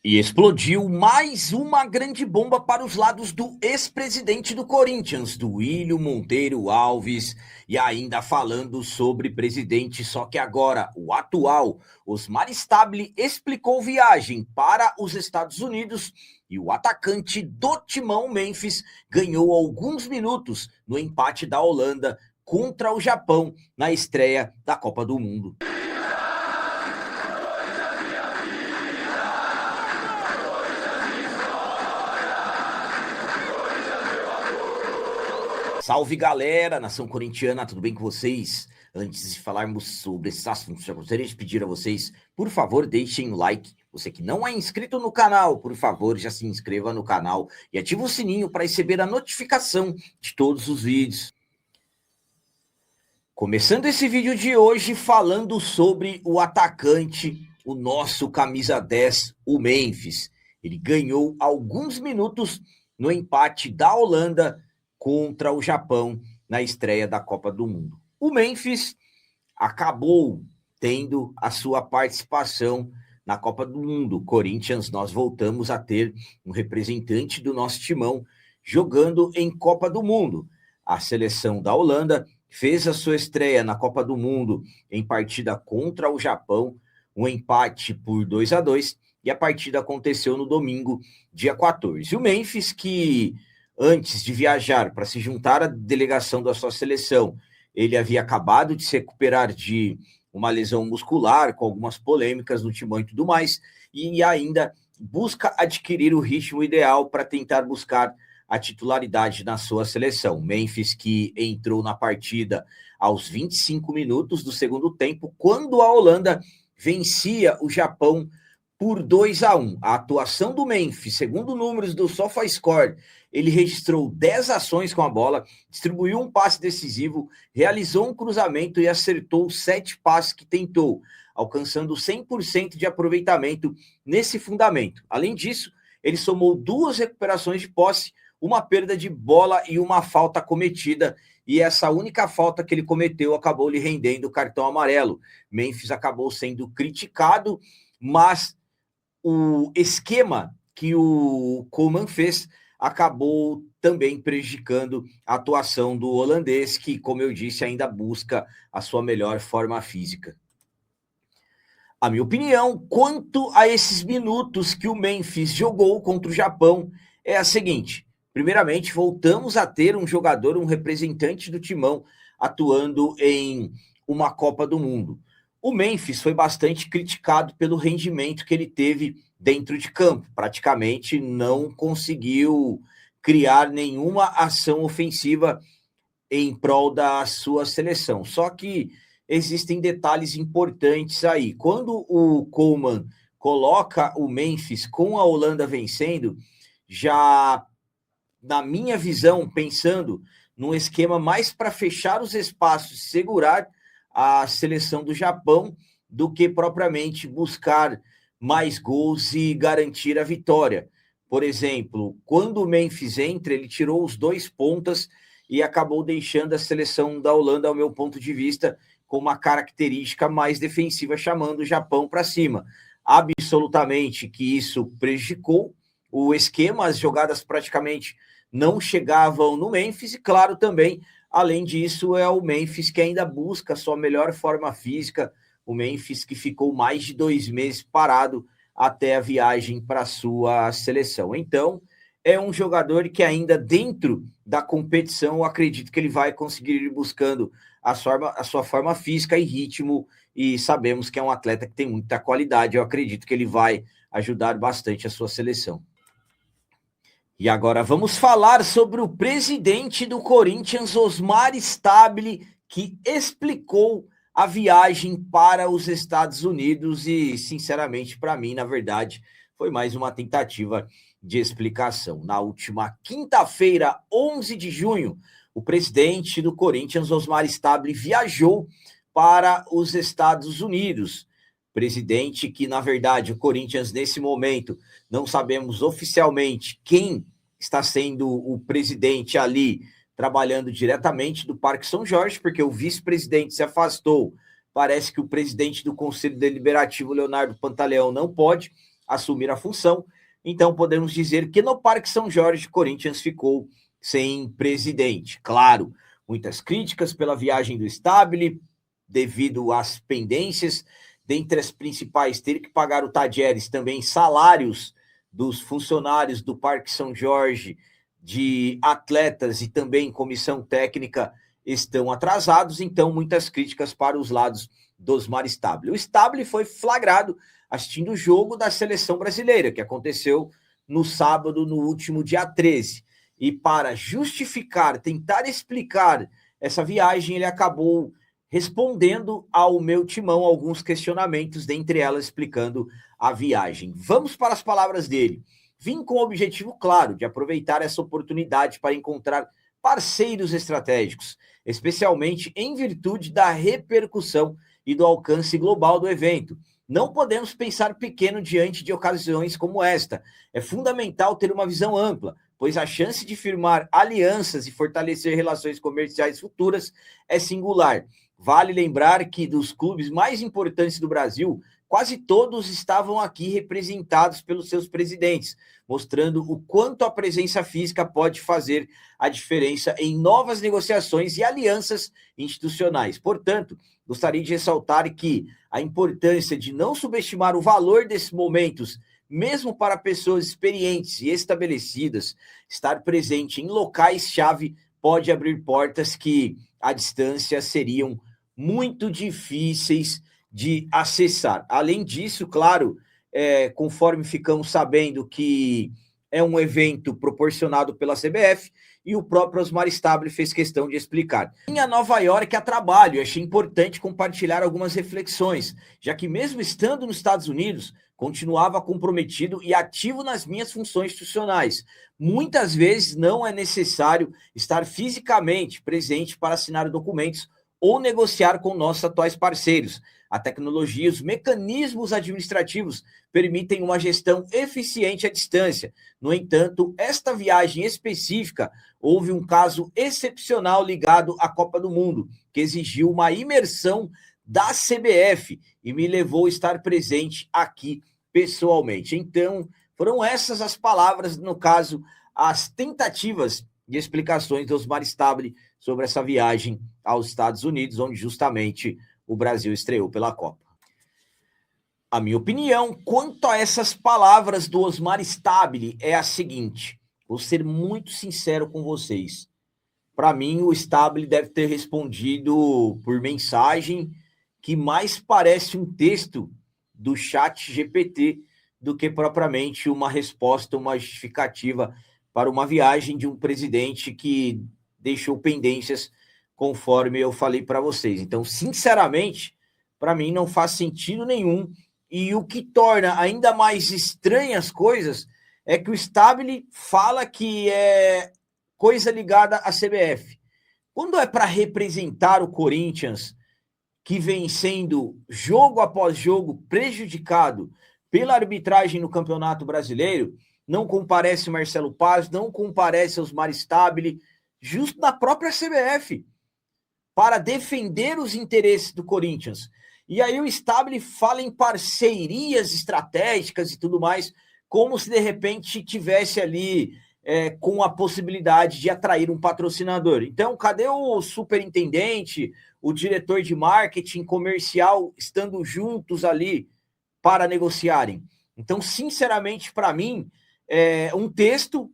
E explodiu mais uma grande bomba para os lados do ex-presidente do Corinthians, do Willio Monteiro Alves, e ainda falando sobre presidente, só que agora o atual, Osmar Stabile, explicou viagem para os Estados Unidos e o atacante do Timão Memphis ganhou alguns minutos no empate da Holanda contra o Japão na estreia da Copa do Mundo. Salve galera, nação corintiana, tudo bem com vocês? Antes de falarmos sobre esses assuntos, eu gostaria de pedir a vocês, por favor, deixem o like. Você que não é inscrito no canal, por favor, já se inscreva no canal e ative o sininho para receber a notificação de todos os vídeos. Começando esse vídeo de hoje falando sobre o atacante, o nosso camisa 10, o Memphis. Ele ganhou alguns minutos no empate da Holanda contra o Japão na estreia da Copa do Mundo. O Memphis acabou tendo a sua participação na Copa do Mundo. Corinthians, nós voltamos a ter um representante do nosso timão jogando em Copa do Mundo. A seleção da Holanda fez a sua estreia na Copa do Mundo em partida contra o Japão, um empate por 2-2, e a partida aconteceu no domingo, dia 14. O Memphis, que antes de viajar para se juntar à delegação da sua seleção, ele havia acabado de se recuperar de uma lesão muscular, com algumas polêmicas no timão e tudo mais, e ainda busca adquirir o ritmo ideal para tentar buscar a titularidade na sua seleção. Memphis, que entrou na partida aos 25 minutos do segundo tempo, quando a Holanda vencia o Japão por 2-1. A atuação do Memphis, segundo números do SofaScore, ele registrou 10 ações com a bola, distribuiu um passe decisivo, realizou um cruzamento e acertou 7 passes que tentou, alcançando 100% de aproveitamento nesse fundamento. Além disso, ele somou 2 recuperações de posse, uma perda de bola e uma falta cometida, e essa única falta que ele cometeu acabou lhe rendendo o cartão amarelo. Memphis acabou sendo criticado, mas o esquema que o Koeman fez acabou também prejudicando a atuação do holandês, que, como eu disse, ainda busca a sua melhor forma física. A minha opinião quanto a esses minutos que o Memphis jogou contra o Japão é a seguinte: primeiramente, voltamos a ter um jogador, um representante do timão atuando em uma Copa do Mundo. O Memphis foi bastante criticado pelo rendimento que ele teve dentro de campo. Praticamente não conseguiu criar nenhuma ação ofensiva em prol da sua seleção. Só que existem detalhes importantes aí. Quando o Koeman coloca o Memphis com a Holanda vencendo, já na minha visão, pensando num esquema mais para fechar os espaços, segurar a seleção do Japão, do que propriamente buscar mais gols e garantir a vitória. Por exemplo, quando o Memphis entra, ele tirou os 2 pontas e acabou deixando a seleção da Holanda, ao meu ponto de vista, com uma característica mais defensiva, chamando o Japão para cima. Absolutamente que isso prejudicou o esquema, as jogadas praticamente não chegavam no Memphis, e claro também, além disso, é o Memphis que ainda busca a sua melhor forma física, o Memphis que ficou mais de 2 meses parado até a viagem para a sua seleção. Então, é um jogador que ainda dentro da competição, eu acredito que ele vai conseguir ir buscando a sua forma física e ritmo, e sabemos que é um atleta que tem muita qualidade, eu acredito que ele vai ajudar bastante a sua seleção. E agora vamos falar sobre o presidente do Corinthians, Osmar Stabile, que explicou a viagem para os Estados Unidos e, sinceramente, para mim, na verdade, foi mais uma tentativa de explicação. Na última quinta-feira, 11 de junho, o presidente do Corinthians, Osmar Stabile, viajou para os Estados Unidos. Presidente que, na verdade, o Corinthians, nesse momento, não sabemos oficialmente quem está sendo o presidente ali, trabalhando diretamente do Parque São Jorge, porque o vice-presidente se afastou. Parece que o presidente do Conselho Deliberativo, Leonardo Pantaleão, não pode. assumir a função. Então, podemos dizer que no Parque São Jorge, Corinthians ficou sem presidente. Claro, muitas críticas pela viagem do Stabile, devido às pendências, dentre as principais, ter que pagar o Tadieres também salários dos funcionários do Parque São Jorge, de atletas e também comissão técnica estão atrasados, então muitas críticas para os lados do Osmar Stabile. O Stabile foi flagrado assistindo o jogo da seleção brasileira, que aconteceu no sábado, no último dia 13. E para justificar, tentar explicar essa viagem, ele acabou respondendo ao meu timão alguns questionamentos, dentre elas explicando a viagem. Vamos para as palavras dele. Vim com o objetivo claro de aproveitar essa oportunidade para encontrar parceiros estratégicos, especialmente em virtude da repercussão e do alcance global do evento. Não podemos pensar pequeno diante de ocasiões como esta. É fundamental ter uma visão ampla, pois a chance de firmar alianças e fortalecer relações comerciais futuras é singular. Vale lembrar que dos clubes mais importantes do Brasil, quase todos estavam aqui representados pelos seus presidentes, mostrando o quanto a presença física pode fazer a diferença em novas negociações e alianças institucionais. Portanto, gostaria de ressaltar que a importância de não subestimar o valor desses momentos, mesmo para pessoas experientes e estabelecidas, estar presente em locais-chave pode abrir portas que, à distância, seriam muito difíceis de acessar. Além disso, claro, conforme ficamos sabendo que é um evento proporcionado pela CBF, e o próprio Osmar Stabile fez questão de explicar. Em Nova York a trabalho, achei importante compartilhar algumas reflexões, já que mesmo estando nos Estados Unidos, continuava comprometido e ativo nas minhas funções institucionais. Muitas vezes não é necessário estar fisicamente presente para assinar documentos ou negociar com nossos atuais parceiros. A tecnologia e os mecanismos administrativos permitem uma gestão eficiente à distância. No entanto, esta viagem específica houve um caso excepcional ligado à Copa do Mundo, que exigiu uma imersão da CBF e me levou a estar presente aqui pessoalmente. Então, foram essas as palavras, no caso, as tentativas de explicações do Osmar Stabile sobre essa viagem aos Estados Unidos, onde justamente o Brasil estreou pela Copa. A minha opinião quanto a essas palavras do Osmar Stabile é a seguinte: vou ser muito sincero com vocês. Para mim, o Stabile deve ter respondido por mensagem que mais parece um texto do chat GPT do que propriamente uma resposta, uma justificativa para uma viagem de um presidente que deixou pendências, conforme eu falei para vocês. Então, sinceramente, para mim não faz sentido nenhum. E o que torna ainda mais estranhas as coisas é que o Stabile fala que é coisa ligada à CBF. Quando é para representar o Corinthians, que vem sendo jogo após jogo prejudicado pela arbitragem no Campeonato Brasileiro, não comparece o Marcelo Paz, não comparece o Osmar Stabile, justo na própria CBF, para defender os interesses do Corinthians. E aí o Stabile fala em parcerias estratégicas e tudo mais, como se de repente tivesse ali com a possibilidade de atrair um patrocinador. Então, cadê o superintendente, o diretor de marketing comercial estando juntos ali para negociarem? Então, sinceramente, para mim, é um texto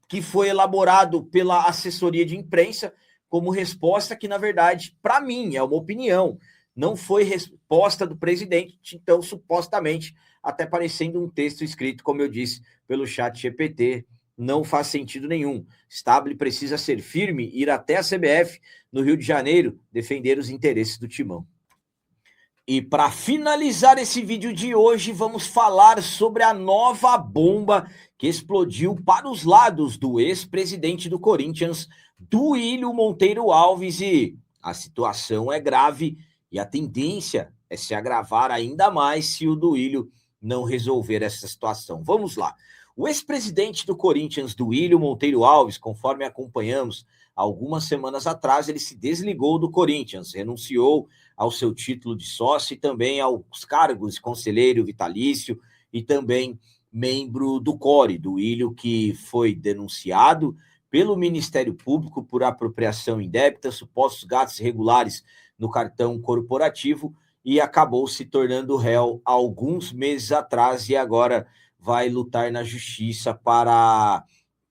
que foi elaborado pela assessoria de imprensa como resposta que, na verdade, para mim, é uma opinião, não foi resposta do presidente, então, supostamente, até parecendo um texto escrito, como eu disse, pelo chat GPT, não faz sentido nenhum. Stabile precisa ser firme, ir até a CBF, no Rio de Janeiro, defender os interesses do Timão. E para finalizar esse vídeo de hoje, vamos falar sobre a nova bomba que explodiu para os lados do ex-presidente do Corinthians, Duílio Monteiro Alves, e a situação é grave e a tendência é se agravar ainda mais se o Duílio não resolver essa situação. Vamos lá. O ex-presidente do Corinthians, Duílio Monteiro Alves, conforme acompanhamos algumas semanas atrás, ele se desligou do Corinthians, renunciou ao seu título de sócio e também aos cargos de conselheiro vitalício e também membro do CORE, do Ilho, que foi denunciado pelo Ministério Público por apropriação indébita, supostos gastos irregulares no cartão corporativo e acabou se tornando réu alguns meses atrás e agora vai lutar na justiça para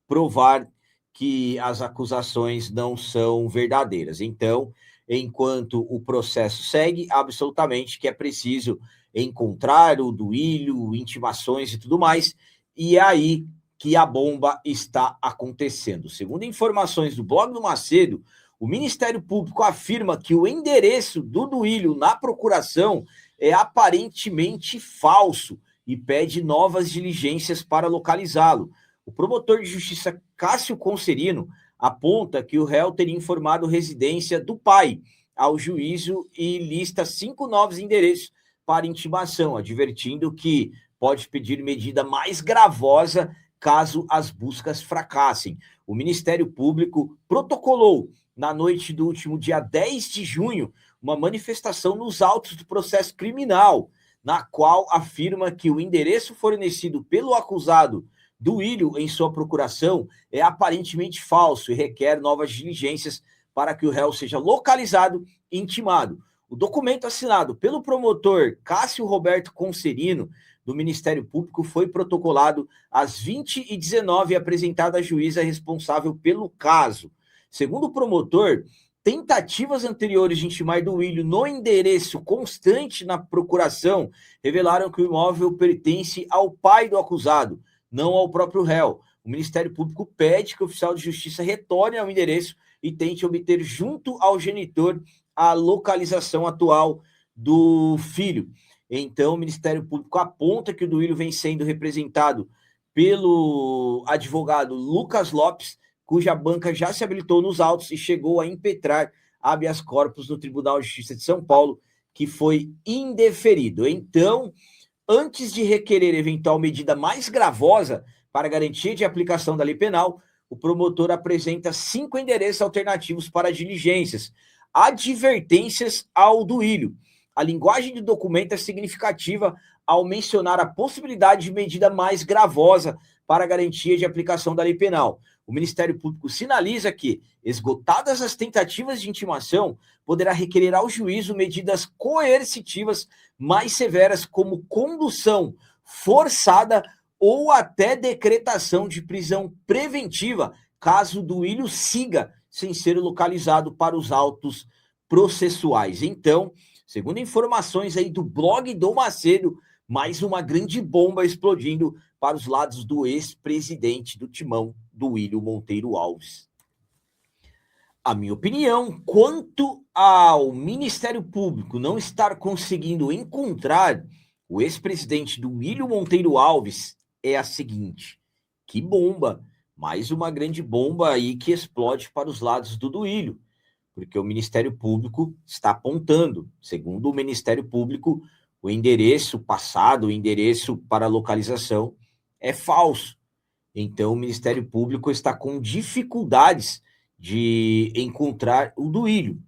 provar que as acusações não são verdadeiras. Então, enquanto o processo segue, absolutamente que é preciso encontrar o Duílio, intimações e tudo mais, e é aí que a bomba está acontecendo. Segundo informações do blog do Macedo, o Ministério Público afirma que o endereço do Duílio na procuração é aparentemente falso e pede novas diligências para localizá-lo. O promotor de justiça Cássio Concerino aponta que o réu teria informado residência do pai ao juízo e lista 5 novos endereços para intimação, advertindo que pode pedir medida mais gravosa caso as buscas fracassem. O Ministério Público protocolou, na noite do último dia 10 de junho, uma manifestação nos autos do processo criminal, na qual afirma que o endereço fornecido pelo acusado Duílio em sua procuração é aparentemente falso e requer novas diligências para que o réu seja localizado e intimado. O documento assinado pelo promotor Cássio Roberto Concerino, do Ministério Público, foi protocolado às 20h19 e apresentado à juíza responsável pelo caso. Segundo o promotor, tentativas anteriores de intimar Duílio no endereço constante na procuração revelaram que o imóvel pertence ao pai do acusado, não ao próprio réu. O Ministério Público pede que o oficial de justiça retorne ao endereço e tente obter junto ao genitor a localização atual do filho. Então, o Ministério Público aponta que o Duílio vem sendo representado pelo advogado Lucas Lopes, cuja banca já se habilitou nos autos e chegou a impetrar habeas corpus no Tribunal de Justiça de São Paulo, que foi indeferido. Então, antes de requerer eventual medida mais gravosa para garantia de aplicação da lei penal, o promotor apresenta 5 endereços alternativos para diligências, advertências ao Duílio. A linguagem do documento é significativa ao mencionar a possibilidade de medida mais gravosa para a garantia de aplicação da lei penal. O Ministério Público sinaliza que, esgotadas as tentativas de intimação, poderá requerer ao juízo medidas coercitivas mais severas, como condução forçada ou até decretação de prisão preventiva, caso Duílio siga sem ser localizado para os autos processuais. Então, segundo informações aí do blog do Macedo, mais uma grande bomba explodindo para os lados do ex-presidente do Timão, Duílio Monteiro Alves. A minha opinião quanto ao Ministério Público não estar conseguindo encontrar o ex-presidente Duílio Monteiro Alves é a seguinte: que bomba, mais uma grande bomba aí que explode para os lados do Duílio, porque o Ministério Público está apontando, segundo o Ministério Público, o endereço passado, o endereço para localização é falso. Então, o Ministério Público está com dificuldades de encontrar o Duílio.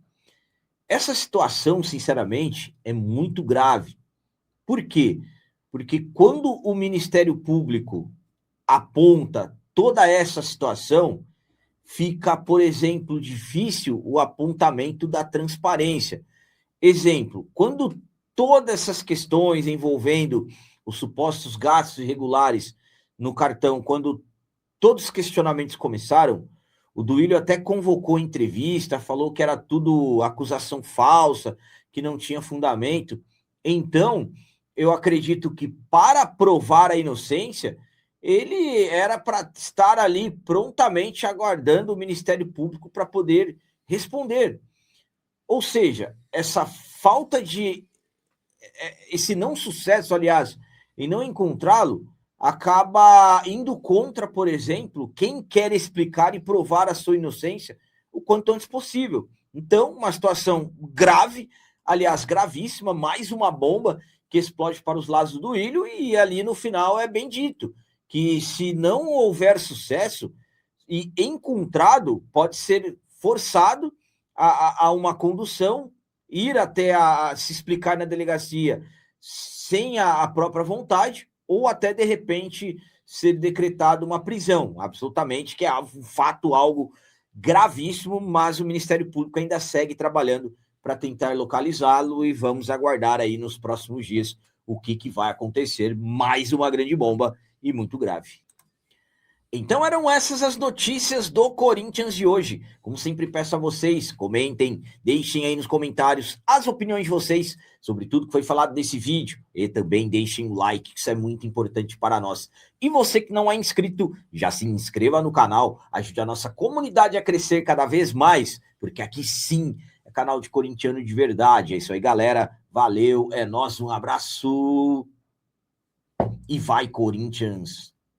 Essa situação, sinceramente, é muito grave. Por quê? Porque quando o Ministério Público aponta toda essa situação, fica, por exemplo, difícil o apontamento da transparência. Exemplo, quando todas essas questões envolvendo os supostos gastos irregulares no cartão, quando todos os questionamentos começaram, o Duílio até convocou entrevista, falou que era tudo acusação falsa, que não tinha fundamento. Então, eu acredito que para provar a inocência, ele era para estar ali prontamente aguardando o Ministério Público para poder responder. Ou seja, essa falta de... esse não sucesso, aliás, em não encontrá-lo, acaba indo contra, por exemplo, quem quer explicar e provar a sua inocência o quanto antes possível. Então, uma situação grave, aliás, gravíssima, mais uma bomba que explode para os lados do Duílio, e ali no final é bem dito que se não houver sucesso e encontrado, pode ser forçado a uma condução, ir até se explicar na delegacia sem a própria vontade, ou até, de repente, ser decretada uma prisão, absolutamente, que é um fato, algo gravíssimo, mas o Ministério Público ainda segue trabalhando para tentar localizá-lo e vamos aguardar aí nos próximos dias o que vai acontecer. Mais uma grande bomba e muito grave. Então eram essas as notícias do Corinthians de hoje. Como sempre peço a vocês, comentem, deixem aí nos comentários as opiniões de vocês sobre tudo que foi falado nesse vídeo. E também deixem o like, que isso é muito importante para nós. E você que não é inscrito, já se inscreva no canal, ajude a nossa comunidade a crescer cada vez mais, porque aqui sim é canal de corintiano de verdade. É isso aí, galera. Valeu, é nóis, um abraço e vai, Corinthians!